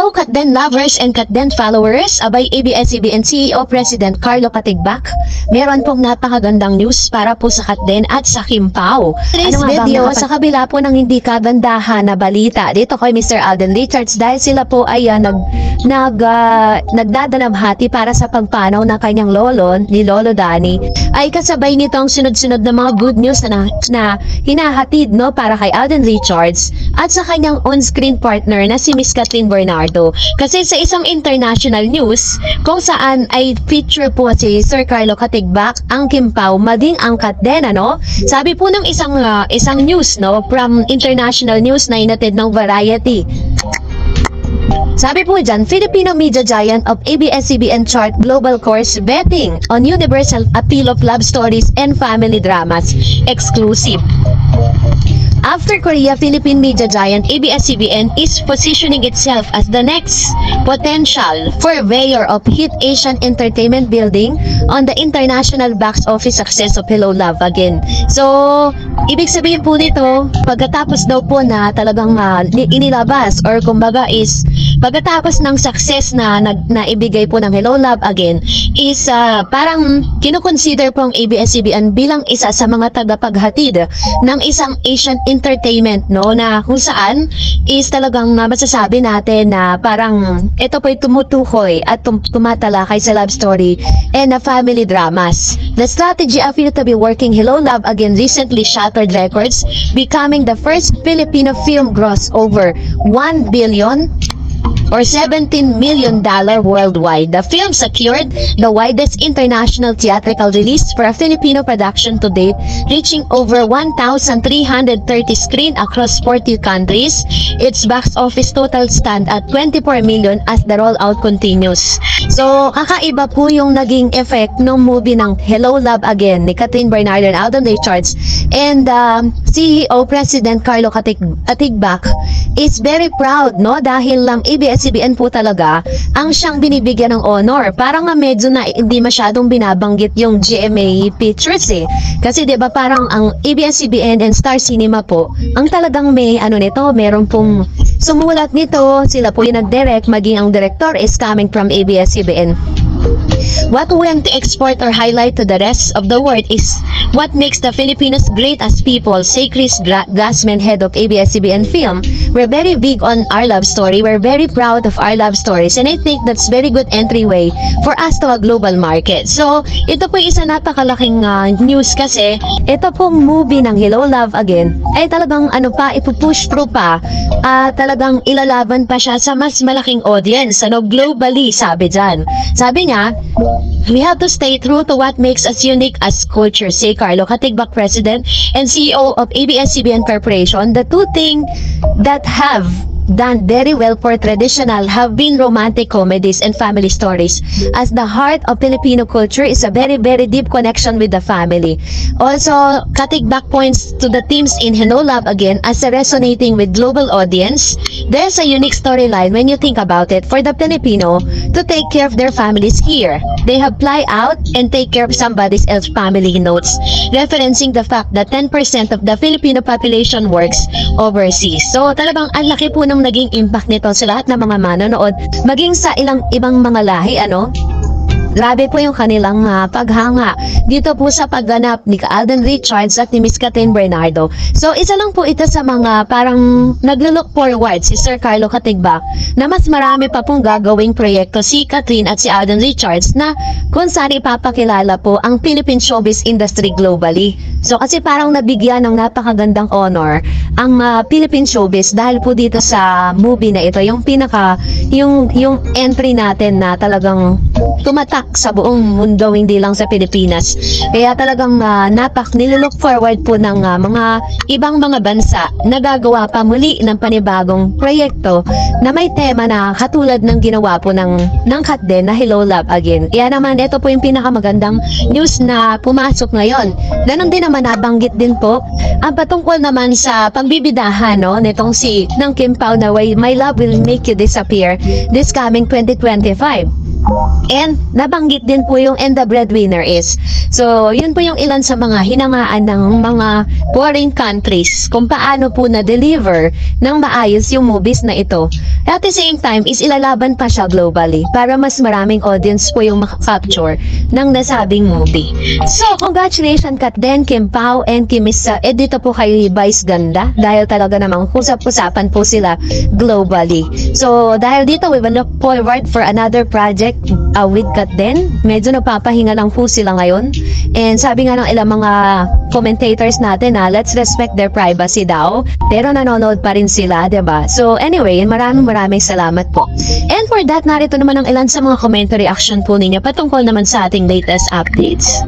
Hello Katden lovers and Katden followers, abay ABS-CBN CEO President Carlo Katigbak. Meron pong napakagandang news para po sa Katden at sa Kim Pao. Today's video, sa kabila po ng hindi kagandahan na balita dito kay Mr. Alden Richards dahil sila po ay nagdadanamhati para sa pagpanaw ng kanyang lolo, ni Lolo Danny, ay kasabay nito ang sunod-sunod na mga good news na hinahatid para kay Alden Richards at sa kanyang on-screen partner na si Miss Catherine Bernardo. Kasi sa isang international news kung saan ay feature po si Sir Carlo Katigbak, ang Kim Pao, maging ang Katden, sabi po ng isang news from international news na inatid ng Variety. Sabi po dyan, Filipino media giant of ABS-CBN chart global course betting on universal appeal of love stories and family dramas. Exclusive. After Korea, Philippine media giant ABS-CBN is positioning itself as the next potential purveyor of hit Asian entertainment building on the international box office success of Hello Love Again. So, ibig sabihin po nito, pagkatapos daw po na talagang inilabas or kumbaga is pagkatapos ng success na ibigay po ng Hello Love Again is parang kinukonsider po ang ABS-CBN bilang isa sa mga tagapaghatid ng isang Asian entertainment na kung saan is talagang masasabi natin na parang ito po'y tumutukoy at tumatalakay sa love story and family dramas. The strategy appeared to be working. Hello Love Again recently shattered records, becoming the first Filipino film gross over 1 billion or $17 million worldwide. The film secured the widest international theatrical release for a Filipino production to date, reaching over 1,330 screens across 40 countries. Its box office total stand at 24 million as the rollout continues. So, kakaiba po yung naging effect ng movie ng Hello Love Again ni Catherine Bernardo and Alden Richards, and CEO President Carlo Katigbak is very proud dahil lang ABS-CBN po talaga ang siyang binibigyan ng honor. Parang medyo na hindi masyadong binabanggit yung GMA Pictures kasi 'di ba parang ang ABS-CBN and Star Cinema po ang talagang may meron pong sumulat nito, sila po yung nag-direct, maging ang director is coming from ABS-CBN. What we want to export or highlight to the rest of the world is what makes the Filipinos great as people, say Chris Glassman, head of ABS-CBN Film. We're very big on our love story. We're very proud of our love stories, and I think that's very good entryway for us to a global market. So, ito po isa napakalaking news kasi ito pong movie ng Hello Love Again ay talagang ipupush through pa, talagang ilalaban pa siya sa mas malaking audience, globally, sabi dyan. Sabi niya, we have to stay true to what makes us unique as culture, say Carlo Katigbak, President and CEO of ABS-CBN Corporation. The two things that have done very well for traditional have been romantic comedies and family stories, as the heart of Filipino culture is a very, very deep connection with the family. Also, Katigbak points to the themes in Hello Love Again as resonating with global audience. There's a unique storyline when you think about it for the Filipino to take care of their families here. They have fly out and take care of somebody else's family, notes, referencing the fact that 10% of the Filipino population works overseas. So talagang ang laki po ng naging impact nito sa lahat ng mga manonood, maging sa ibang mga lahi, Grabe po yung kanilang paghanga dito po sa pagganap ni Alden Richards at ni Miss Catherine Bernardo. So, isa lang po ito sa mga parang naglo-look forward si Sir Carlo Katigbak na mas marami pa pong gagawing proyekto si Catherine at si Alden Richards na kung saan ipapakilala po ang Philippine showbiz industry globally. So, kasi parang nabigyan ng napakagandang honor ang Philippine showbiz dahil po dito sa movie na ito, yung entry natin na talagang tumatak sa buong mundo, hindi lang sa Pilipinas. Kaya talagang nililook forward po ng mga ibang mga bansa na gagawa pa muli ng panibagong proyekto na may tema na katulad ng ginawa po ng Katden na Hello Love Again. Kaya naman, ito po yung pinakamagandang news na pumasok ngayon. Ganon din naman, nabanggit din po ang patungkol naman sa pagbibidahan nitong ng Kim Pao na My Love Will Make You Disappear this coming 2025. And nabanggit din po yung and the breadwinner is. So, yun po yung ilan sa mga hinangaan ng mga foreign countries kung paano po na-deliver ng maayos yung movies na ito. At the same time, is ilalaban pa siya globally para mas maraming audience po yung makakapture ng nasabing movie. So, congratulations Kat Den, Kim Pao, and Kim Isa. Dito po kay Vice Ganda dahil talaga namang usap-usapan po sila globally. So, dahil dito, we will look forward for another project with Kat Den. Medyo napapahinga lang po sila ngayon. And sabi nga ng ilang mga commentators natin na let's respect their privacy daw. Pero nanonood pa rin sila, diba? So, anyway, maraming salamat po. And for that, narito naman ang ilan sa mga commentary reaction po ninyo patungkol naman sa ating latest updates.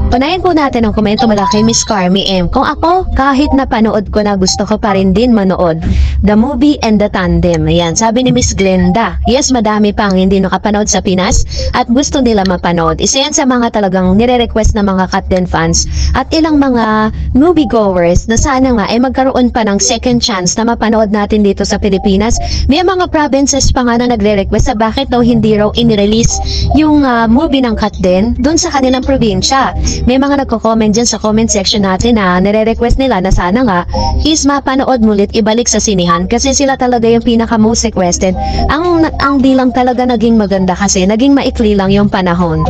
Panayin po natin ang komento mula kay Miss Carmi M. Kung ako, kahit napanood ko na gusto ko pa rin din manood The Movie and the Tandem. Ayan, sabi ni Miss Glenda. Yes, madami pang hindi nakapanood sa Pinas at gusto nila mapanood. Isa yan sa mga talagang nire-request ng mga Kat Den fans at ilang mga moviegoers na sana nga ay magkaroon pa ng second chance na mapanood natin dito sa Pilipinas. May mga provinces pa nga na nagre-request sa bakit daw hindi raw in-release yung movie ng Kat Den doon sa kanilang probinsya. May mga nagko-comment dyan sa comment section natin na nire-request nila na sana nga is mapanood mulit ibalik sa sinihan kasi sila talaga yung pinaka-most requested. Ang bilang talaga naging maganda kasi naging maikli lang yung panahon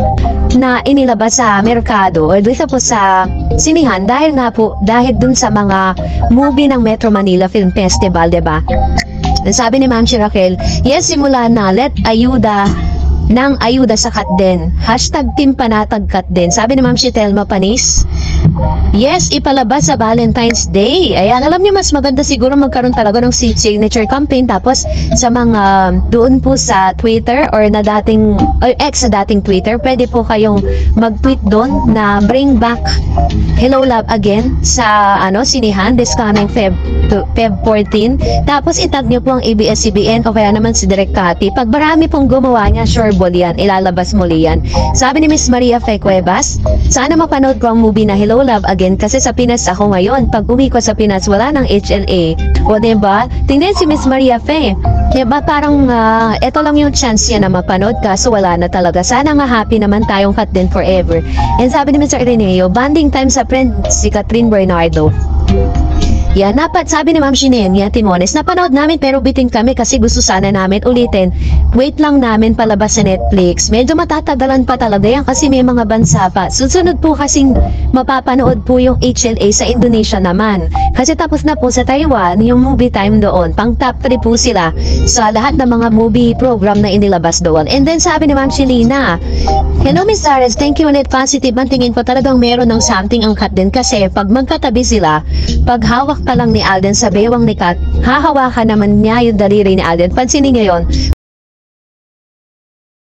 na inilabas sa merkado o dito po sa sinihan dahil dun sa mga movie ng Metro Manila Film Festival, diba? Sabi ni Ma'am Raquel, yes, simula na let ayuda sa Kat Den. Hashtag Team Panatag Kat Den. Sabi ni Ma'am Telma Panis, yes, ipalabas sa Valentine's Day. Ayan, alam niyo mas maganda siguro magkaroon talaga ng signature campaign tapos sa mga doon po sa Twitter or X sa dating Twitter, pwede po kayong mag-tweet doon na bring back Hello Love Again sa sinihan this coming Feb 14. Tapos itag niyo po ang ABS-CBN o kaya naman si Direk Cathy. Pag marami pong gumawa niya, sure ball yan, ilalabas muli yan. Sabi ni Miss Maria Fe Cuevas, sana mapanood ko ang movie na Hello Love Again kasi sa Pinas ako ngayon. Pag uwi ko sa Pinas, wala ng HLA. O diba? Tingnan si Miss Maria Fe. Diba parang eto lang yung chance niya na mapanood kaso wala na talaga. Sana nga happy naman tayong Kat Den forever. And sabi ni Mr. Ireneo, bonding time sa friend si Catherine Bernardo. Yan, sabi ni Ma'am Shinenia Timones, napanood namin pero bitin kami kasi gusto sana namin ulitin. Wait lang namin palabas sa Netflix. Medyo matatagalan pa talaga yan kasi may mga bansa pa. Susunod po kasing mapapanood po yung HLA sa Indonesia naman. Kasi tapos na po sa Taiwan yung movie time doon. Pang top 3 po sila sa lahat ng mga movie program na inilabas doon. And then sabi ni Ma'am Shelina, hello Miss Ares, thank you ulit. Positive man tingin ko talagang meron ng something ang Kat Den kasi pag magkatabi sila, pag hawak pa lang ni Alden sa bewang ni Kat, hahawakan naman niya yung daliri ni Alden. Pansinin niyo yun.